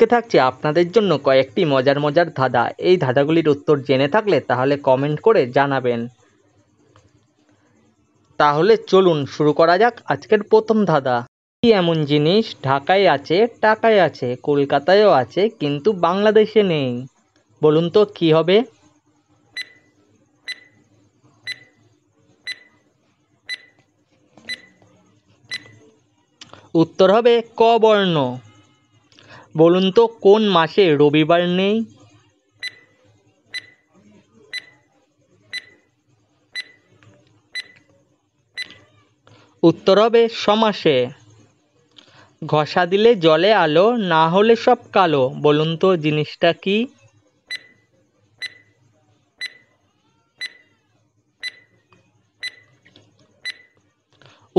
আজকে থাকছে আপনাদের জন্য কয়েকটি মজার মজার ধাঁধা। এই ধাঁধাগুলির উত্তর জেনে থাকলে তাহলে কমেন্ট করে জানাবেন। তাহলে চলুন শুরু করা যাক আজকের প্রথম ধাঁধা। কি এমন জিনিস ঢাকায় আছে, টাকায় আছে, কলকাতায়ও আছে, কিন্তু বাংলাদেশে নেই? বলুন তো কি হবে? উত্তর হবে ক বর্ণ। বলুন তো কোন মাসে রবিবার নেই? উত্তর হবে সমাসে। ঘষা দিলে জলে আলো, না হলে সব কালো। বলুন তো জিনিসটা কি?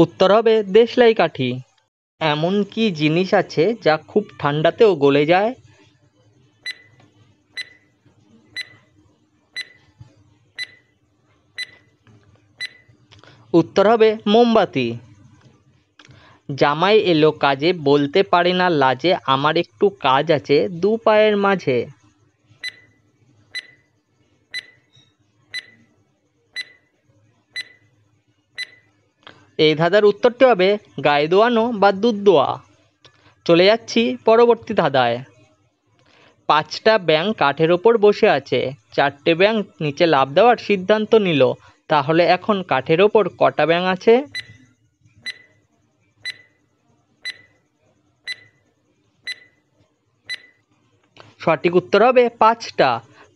উত্তর হবে দেশলাই কাঠি। এমন কি জিনিস আছে যা খুব ঠান্ডাতেও গলে যায়? উত্তর হবে মোমবাতি। জামাই এলো কাজে, বলতে পারে না লাজে, আমার একটু কাজ আছে দু পায়ের মাঝে। এই ধাঁধার উত্তরটি হবে গায়ে দোয়ানো বা দুধ দোয়া। চলে যাচ্ছি পরবর্তী ধাঁধায়। 5টা ব্যাঙ কাঠের ওপর বসে আছে, 4টে ব্যাঙ নিচে লাফ দেওয়ার সিদ্ধান্ত নিল, তাহলে এখন কাঠের ওপর কটা ব্যাঙ আছে? সঠিক উত্তর হবে 5টা,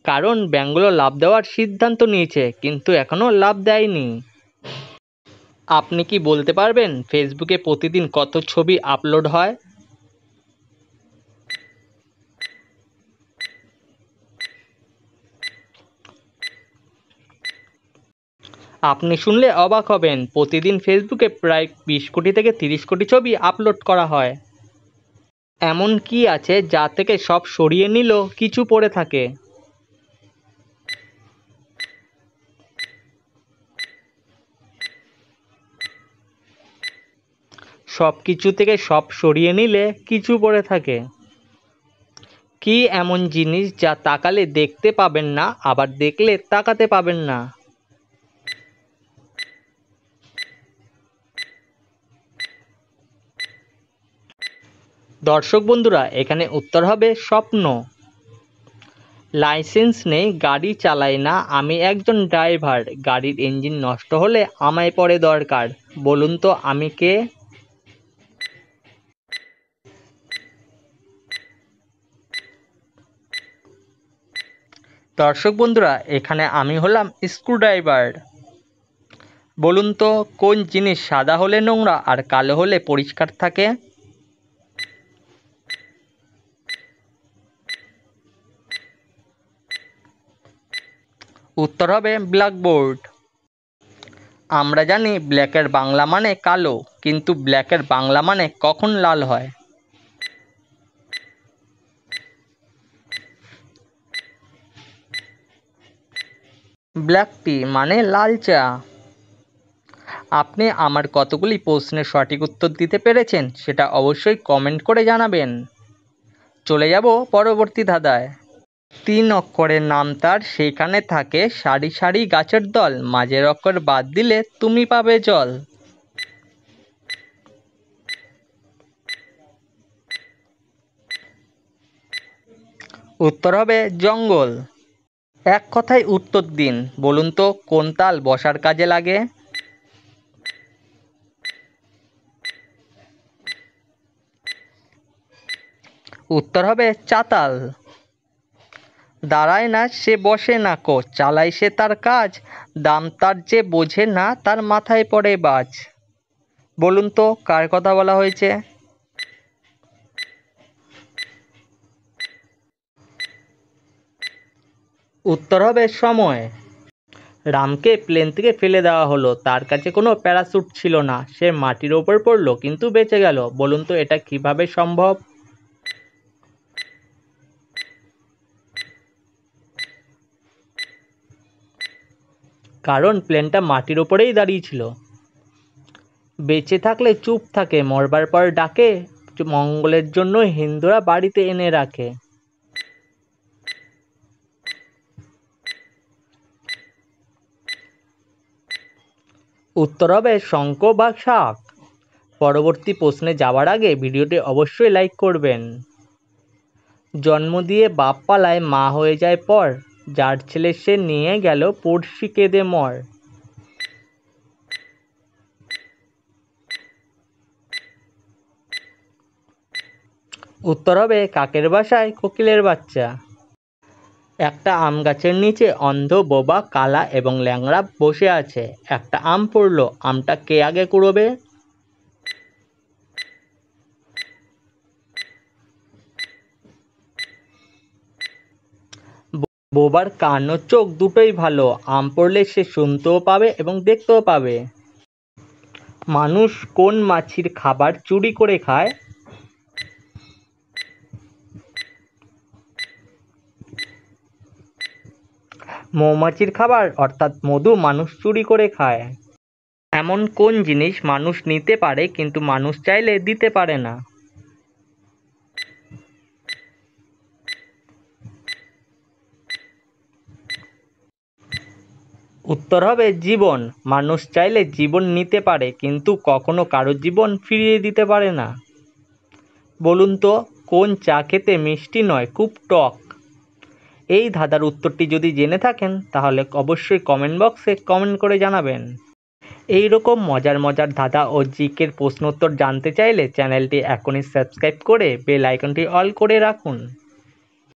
কারণ ব্যাঙগুলো লাফ দেওয়ার সিদ্ধান্ত নিয়েছে কিন্তু এখনো লাফ দেয়নি। আপনি কি বলতে পারবেন ফেসবুকে প্রতিদিন কত ছবি আপলোড হয়? আপনি শুনলে অবাক হবেন, প্রতিদিন ফেসবুকে প্রায় 20 কোটি থেকে 30 কোটি ছবি আপলোড করা হয়। এমন কি আছে যা থেকে সব সরিয়ে নিলেও কিছু পড়ে থাকে? সব কিছু থেকে সব সরিয়ে নিলে কিছু পড়ে থাকে। কি এমন জিনিস যা তাকালে দেখতে পাবেন না, আবার দেখলে তাকাতে পাবেন না? দর্শক বন্ধুরা, এখানে উত্তর হবে স্বপ্ন। লাইসেন্স নেই, গাড়ি চালাই না, আমি একজন ড্রাইভার, গাড়ির ইঞ্জিন নষ্ট হলে আমায় পড়ে দরকার। বলুন তো আমি কে? দর্শক বন্ধুরা, এখানে আমি হলাম স্ক্রুড্রাইভার। বলুন তো কোন জিনিস সাদা হলে নোংরা আর কালো হলে পরিষ্কার থাকে? উত্তর হবে ব্ল্যাকবোর্ড। আমরা জানি ব্ল্যাকের বাংলা মানে কালো, কিন্তু ব্ল্যাকের বাংলা মানে কখন লাল হয়? ব্ল্যাক টি মানে লাল চা। আপনি আমার কতগুলি প্রশ্নের সঠিক উত্তর দিতে পেরেছেন সেটা অবশ্যই কমেন্ট করে জানাবেন। চলে যাব পরবর্তী ধাঁধায়। 3 অক্ষরের নাম তার, সেখানে থাকে সারি সারি গাছের দল, মাঝের অক্ষর বাদ দিলে তুমি পাবে জল। উত্তর হবে জঙ্গল। এক কথায় উত্তর দিন, বলুন তো কোন তাল বসার কাজে লাগে? উত্তর হবে চাতাল। দাঁড়ায় না সে বসে না কো, চালায় সে তার কাজ, দাম তার যে বোঝে না তার মাথায় পড়ে বাজ। বলুন তো কার কথা বলা হয়েছে? উত্তর হবে সময়। রামকে প্লেন থেকে ফেলে দেওয়া হলো, তার কাছে কোনো প্যারাশুট ছিল না, সে মাটির ওপর পড়লো কিন্তু বেঁচে গেল। বলুন তো এটা কিভাবে সম্ভব? কারণ প্লেনটা মাটির ওপরেই দাঁড়িয়ে ছিল। বেঁচে থাকলে চুপ থাকে, মরবার পর ডাকে, মঙ্গলের জন্য হিন্দুরা বাড়িতে এনে রাখে? উত্তর হবে শঙ্খ বা শাক। পরবর্তী প্রশ্নে যাওয়ার আগে ভিডিওটি অবশ্যই লাইক করবেন। জন্ম দিয়ে বাপ পালায় মা হয়ে যায় পর, যার ছেলে সে নিয়ে গেল পড়শি কেঁদে মর। উত্তর হবে কাকের বাসায় কোকিলের বাচ্চা। একটা আম গাছের নিচে অন্ধ, বোবা, কালা এবং ল্যাংড়া বসে আছে। একটা আম পড়লো, আমটা কে আগে কুড়োবে? বোবার কান ও চোখ দুটোই ভালো, আম পড়লে সে শুনতেও পাবে এবং দেখতেও পাবে। মানুষ কোন মাছির খাবার চুরি করে খায়? মৌমাছির খাবার অর্থাৎ মধু মানুষ চুরি করে খায়। এমন কোন জিনিস মানুষ নিতে পারে কিন্তু মানুষ চাইলে দিতে পারে না? উত্তর হবে জীবন। মানুষ চাইলে জীবন নিতে পারে কিন্তু কখনো কারো জীবন ফিরিয়ে দিতে পারে না। বলুন তো, কোন চা খেতে মিষ্টি নয়, খুব টক? এই ধাঁধার উত্তরটি যদি জেনে থাকেন তাহলে অবশ্যই কমেন্ট বক্সে কমেন্ট করে জানাবেন। এই রকম মজার মজার ধাঁধা ও জিকের প্রশ্নোত্তর জানতে চাইলে চ্যানেলটি এখনই সাবস্ক্রাইব করে বেল আইকনটি অল করে রাখুন।